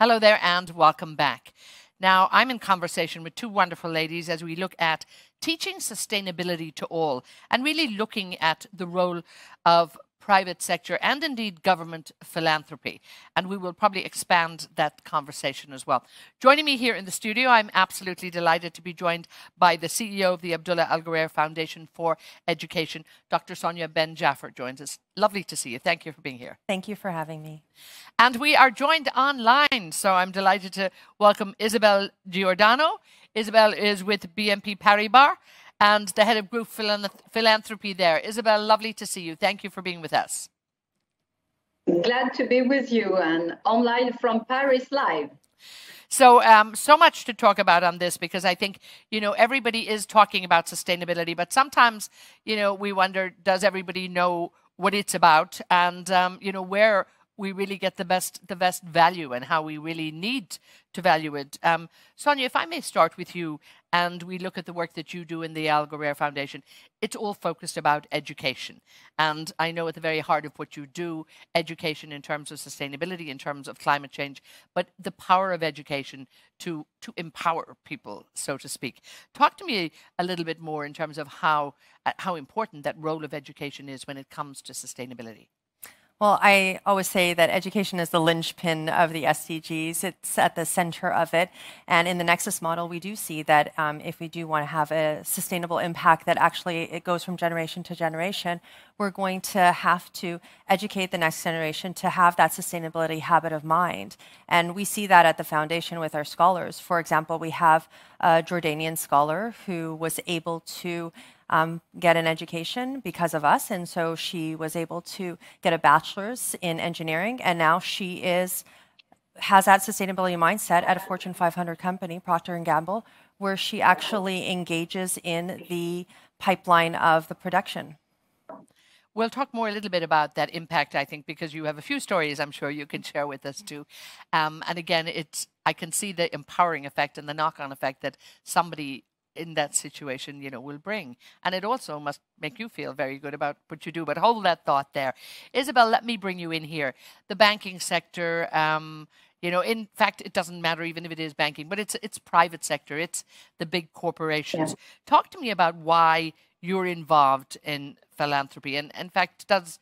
Hello there and welcome back. Now, I'm in conversation with two wonderful ladies as we look at teaching sustainability to all and really looking at the role of private sector and indeed government philanthropy. And we will probably expand that conversation as well. Joining me here in the studio, I'm absolutely delighted to be joined by the CEO of the Abdullah Al Ghurair Foundation for Education, Dr. Sonia Ben Jafaar joins us. Lovely to see you. Thank you for being here. Thank you for having me. And we are joined online, so I'm delighted to welcome Isabelle Giordano. Isabelle is with BNP Paribas and the head of group philanthropy there. Isabelle, lovely to see you. Thank you for being with us. Glad to be with you and online from Paris live. So, so much to talk about on this because I think, everybody is talking about sustainability, but sometimes, we wonder, does everybody know what it's about and, where we really get the best value and how we really need to value it. Sonia, if I may start with you, and we look at the work that you do in the Al Ghurair Foundation, it's all focused about education. And I know at the very heart of what you do, education in terms of sustainability, in terms of climate change, but the power of education to empower people, so to speak. Talk to me a little bit more in terms of how important that role of education is when it comes to sustainability. Well, I always say that education is the linchpin of the SDGs. It's at the center of it. And in the Nexus model, we do see that if we do want to have a sustainable impact that actually it goes from generation to generation, we're going to have to educate the next generation to have that sustainability habit of mind. And we see that at the foundation with our scholars. For example, we have a Jordanian scholar who was able to get an education because of us. And so she was able to get a bachelor's in engineering. And now she has that sustainability mindset at a Fortune 500 company, Procter & Gamble, where she actually engages in the pipeline of the production. We'll talk more a little bit about that impact, I think, because you have a few stories I'm sure you can share with us too. And again, I can see the empowering effect and the knock-on effect that somebody in that situation, will bring. And it also must make you feel very good about what you do. But hold that thought there. Isabelle, let me bring you in here. The banking sector, in fact, it doesn't matter even if it is banking, but it's private sector. It's the big corporations. Yeah. Talk to me about why you're involved in philanthropy. And in fact, does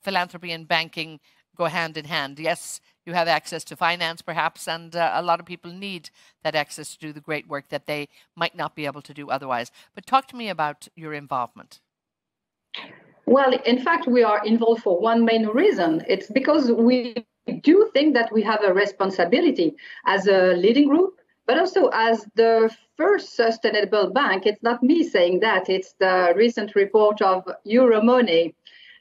philanthropy and banking go hand in hand? Yes, you have access to finance, perhaps, and a lot of people need that access to do the great work that they might not be able to do otherwise. But talk to me about your involvement. Well, in fact, we are involved for one main reason. It's because we do think that we have a responsibility as a leading group, but also as the first sustainable bank. It's not me saying that, it's the recent report of Euromoney.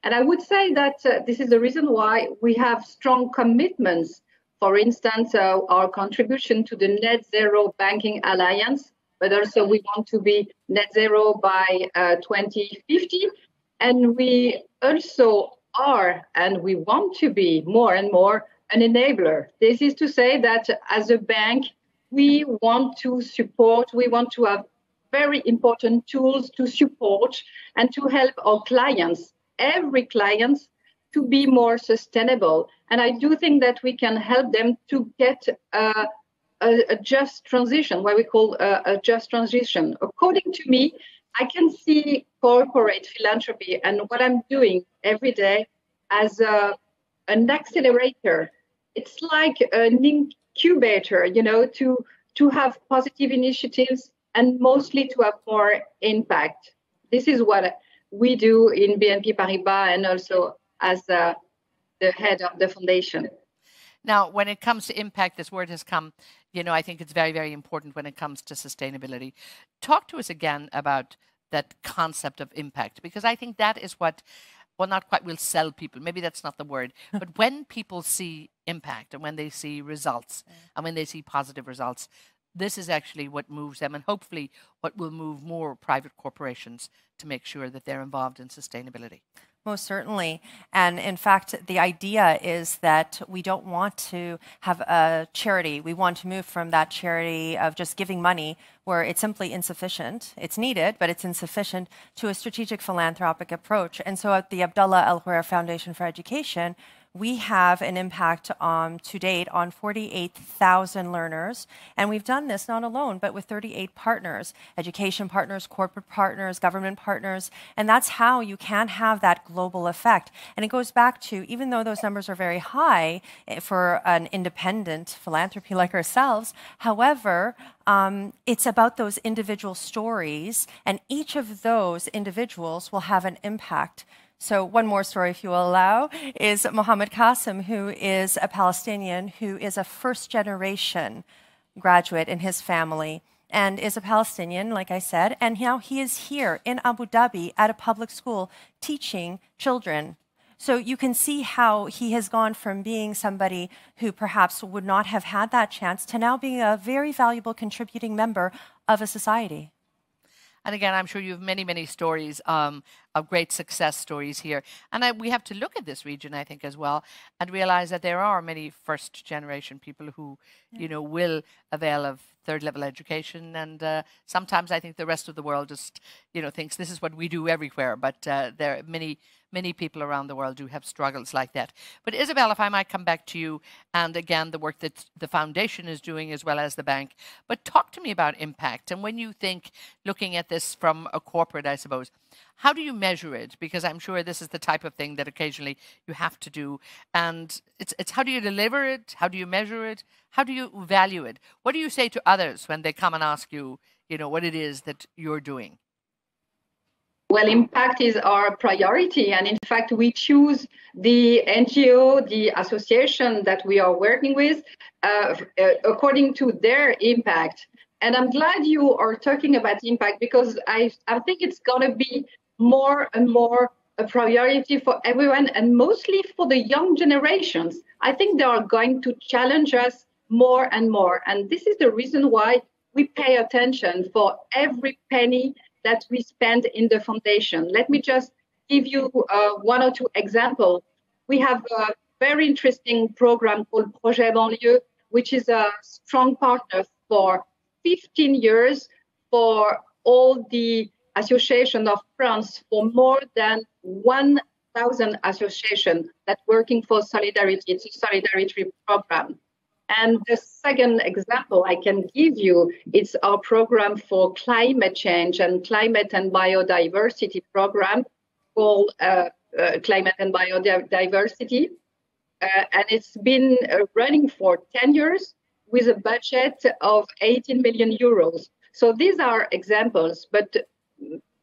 And I would say that this is the reason why we have strong commitments. For instance, our contribution to the Net Zero Banking Alliance, but also we want to be net zero by 2050. And we also are, and we want to be more and more an enabler. This is to say that as a bank, we want to support, we want to have very important tools to support and to help our clients, every client, to be more sustainable. And I do think that we can help them to get a just transition, what we call a just transition. According to me, I can see corporate philanthropy and what I'm doing every day as an accelerator. It's like an incubator, to have positive initiatives and mostly to have more impact. This is what we do in BNP Paribas and also as the head of the foundation. Now, when it comes to impact, this word has come, I think it's very, very important when it comes to sustainability. Talk to us again about that concept of impact, because I think that is what, well, not quite will sell people. Maybe that's not the word. But when people see impact and when they see results and when they see positive results, this is actually what moves them and hopefully what will move more private corporations to make sure that they're involved in sustainability. Most certainly. And in fact, the idea is that we don't want to have a charity. We want to move from that charity of just giving money where it's simply insufficient. It's needed, but it's insufficient, to a strategic philanthropic approach. And so at the Abdullah Al Ghurair Foundation for Education, we have an impact to date on 48,000 learners. And we've done this not alone, but with 38 partners, education partners, corporate partners, government partners. And that's how you can have that global effect. And it goes back to, even though those numbers are very high for an independent philanthropy like ourselves, however, it's about those individual stories, and each of those individuals will have an impact. So one more story, if you will allow, is Mohammed Qasim, who is a Palestinian, who is a first-generation graduate in his family and is a Palestinian, like I said, and now he is here in Abu Dhabi at a public school teaching children. So you can see how he has gone from being somebody who perhaps would not have had that chance to now being a very valuable contributing member of a society. And again, I'm sure you have many, many stories of great success stories here. And we have to look at this region, I think, as well, and realize that there are many first-generation people who, you know, will avail of third-level education. And sometimes I think the rest of the world just, you know, thinks this is what we do everywhere. But there are many people around the world do have struggles like that. But Isabelle, if I might come back to you, and again, the work that the foundation is doing as well as the bank, but talk to me about impact. And when you think, looking at this from a corporate, I suppose, how do you measure it? Because I'm sure this is the type of thing that occasionally you have to do. And it's how do you deliver it? How do you measure it? How do you value it? What do you say to others when they come and ask you, you know, what it is that you're doing? Well, impact is our priority. And in fact, we choose the NGO, the association that we are working with, according to their impact. And I'm glad you are talking about impact, because I think it's going to be more and more a priority for everyone, and mostly for the young generations. I think they are going to challenge us more and more. And this is the reason why we pay attention for every penny that we spend in the foundation. Let me just give you one or two examples. We have a very interesting program called Projet Banlieue, which is a strong partner for 15 years for all the associations of France, for more than 1,000 associations that working for solidarity. It's a solidarity program. And the second example I can give you is our program for climate change and climate and biodiversity program called Climate and Biodiversity. And it's been running for 10 years with a budget of 18 million euros. So these are examples, but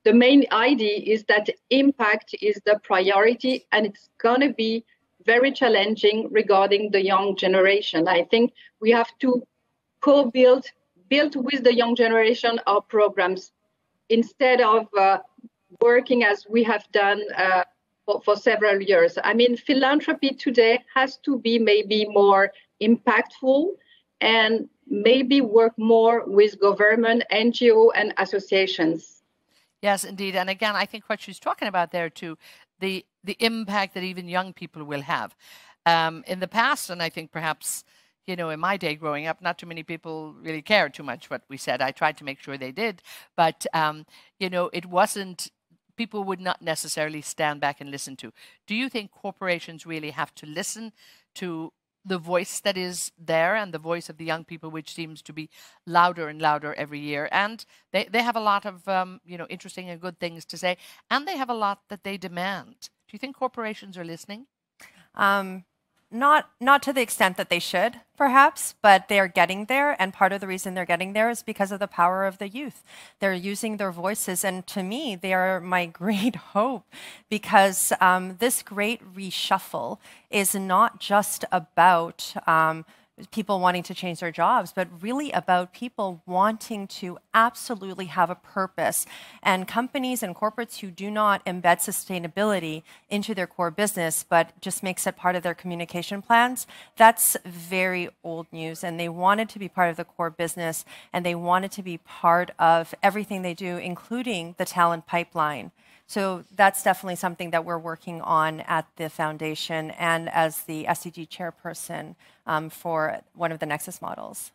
the main idea is that impact is the priority, and it's going to be very challenging regarding the young generation. I think we have to build with the young generation our programs instead of working as we have done for several years. I mean, philanthropy today has to be maybe more impactful and maybe work more with government, NGO, and associations. Yes, indeed. And again, I think what she's talking about there too, the impact that even young people will have. In the past, and I think perhaps, you know, in my day growing up, not too many people really cared too much what we said. I tried to make sure they did. But, you know, it wasn't, people would not necessarily stand back and listen to. Do you think corporations really have to listen to the voice that is there and the voice of the young people, which seems to be louder and louder every year? And they have a lot of, you know, interesting and good things to say. And they have a lot that they demand. Do you think corporations are listening? Not to the extent that they should, perhaps, but they're getting there. And part of the reason they're getting there is because of the power of the youth. They're using their voices. And to me, they are my great hope, because this great reshuffle is not just about people wanting to change their jobs, but really about people wanting to absolutely have a purpose. And companies and corporates who do not embed sustainability into their core business, but just makes it part of their communication plans, that's very old news. And they wanted to be part of the core business, and they wanted to be part of everything they do, including the talent pipeline. So that's definitely something that we're working on at the foundation and as the SDG chairperson for one of the Nexus models.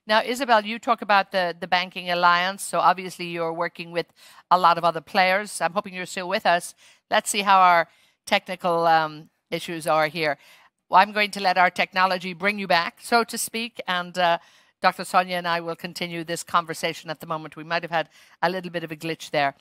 Now, Isabelle, you talk about the Banking Alliance. So obviously you're working with a lot of other players. I'm hoping you're still with us. Let's see how our technical issues are here. I'm going to let our technology bring you back, so to speak, and Dr. Sonia and I will continue this conversation at the moment. We might have had a little bit of a glitch there.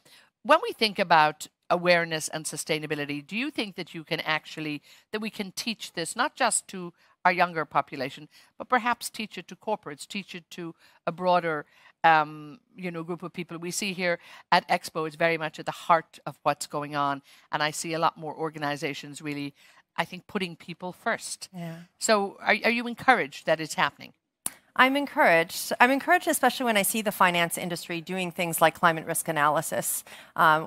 When we think about awareness and sustainability, do you think that you can actually, that we can teach this not just to our younger population, but perhaps teach it to corporates, teach it to a broader group of people? We see here at Expo, it's very much at the heart of what's going on. And I see a lot more organizations really, I think, putting people first. Yeah. So are you encouraged that it's happening? I'm encouraged. I'm encouraged, especially when I see the finance industry doing things like climate risk analysis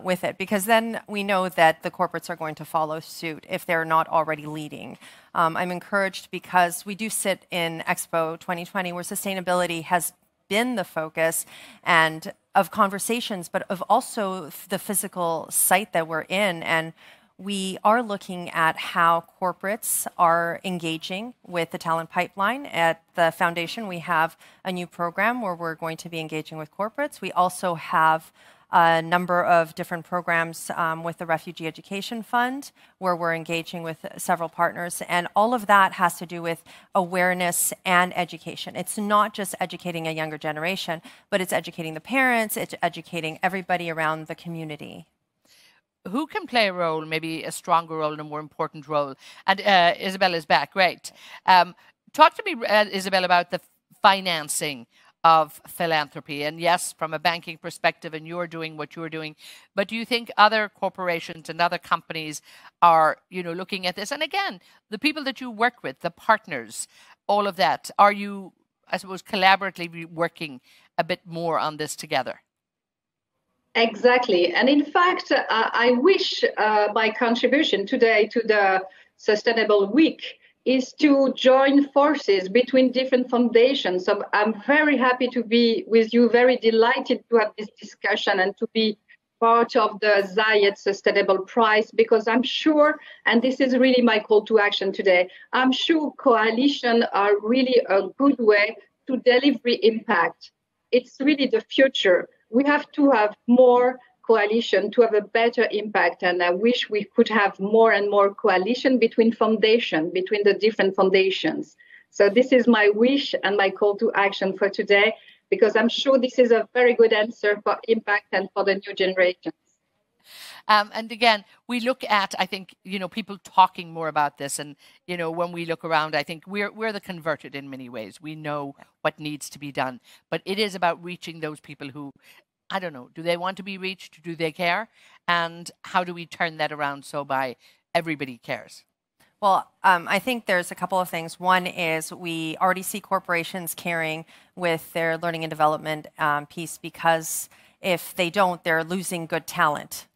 with it, because then we know that the corporates are going to follow suit if they're not already leading. I'm encouraged because we do sit in Expo 2020 where sustainability has been the focus and of conversations, but of also the physical site that we're in. And we are looking at how corporates are engaging with the talent pipeline. At the foundation, we have a new program where we're going to be engaging with corporates. We also have a number of different programs with the Refugee Education Fund, where we're engaging with several partners. And all of that has to do with awareness and education. It's not just educating a younger generation, but it's educating the parents, it's educating everybody around the community. Who can play a role, maybe a stronger role and a more important role? And Isabelle is back, great. Talk to me, Isabelle, about the financing of philanthropy. And yes, from a banking perspective, and you're doing what you're doing, but do you think other corporations and other companies are, looking at this? And again, the people that you work with, the partners, all of that, are you, I suppose, collaboratively working a bit more on this together? Exactly. And in fact, I wish my contribution today to the Sustainable Week is to join forces between different foundations. So I'm very happy to be with you, very delighted to have this discussion and to be part of the Zayed Sustainable Prize, because I'm sure, and this is really my call to action today, I'm sure coalitions are really a good way to deliver impact. It's really the future. We have to have more coalition to have a better impact. And I wish we could have more and more coalition between the different foundations. So this is my wish and my call to action for today, because I'm sure this is a very good answer for impact and for the new generations. And again, we look at, I think, people talking more about this. And, when we look around, I think we're the converted in many ways. We know what needs to be done. But it is about reaching those people who, I don't know, do they want to be reached? Do they care? And how do we turn that around so by everybody cares? Well, I think there's a couple of things. One is we already see corporations caring with their learning and development piece, because if they don't, they're losing good talent.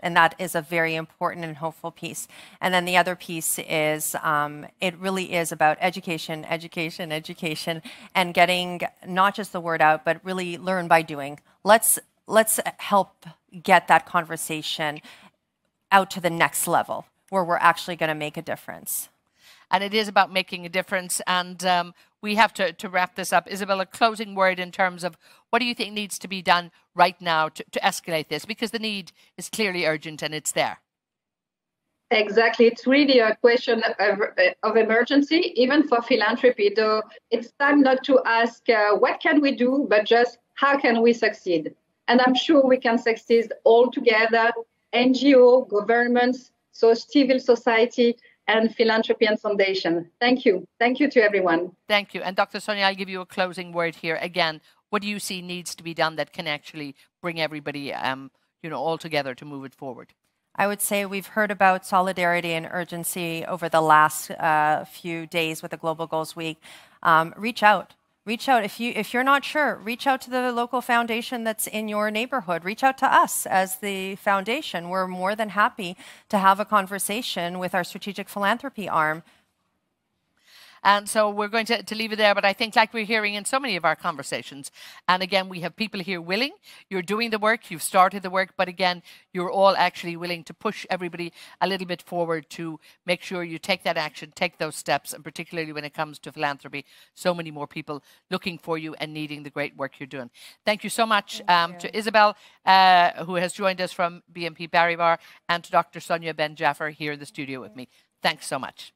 And that is a very important and hopeful piece. And then the other piece is it really is about education, education, education, and getting not just the word out, but really learn by doing. Let's help get that conversation out to the next level where we're actually going to make a difference. And it is about making a difference. And we have to wrap this up. Isabelle, a closing word in terms of what do you think needs to be done right now to escalate this? Because the need is clearly urgent and it's there. Exactly. It's really a question of emergency, even for philanthropy, though it's time not to ask what can we do, but just how can we succeed? And I'm sure we can succeed all together, NGO, governments, so civil society, and philanthropy and foundation. Thank you. Thank you to everyone. Thank you. And Dr. Sonia, I'll give you a closing word here. Again, what do you see needs to be done that can actually bring everybody, all together to move it forward? I would say we've heard about solidarity and urgency over the last few days with the Global Goals Week. Reach out. Reach out. If you're not sure, reach out to the local foundation that's in your neighborhood. Reach out to us as the foundation. We're more than happy to have a conversation with our strategic philanthropy arm. And so we're going to leave it there. But I think, like we're hearing in so many of our conversations, and again, we have people here willing. You're doing the work. You've started the work. But again, you're all actually willing to push everybody a little bit forward to make sure you take that action, take those steps. And particularly when it comes to philanthropy, so many more people looking for you and needing the great work you're doing. Thank you so much to Isabelle, who has joined us from BNP Paribas, and to Dr. Sonia Ben Jafaar here in the studio with me. Thanks so much.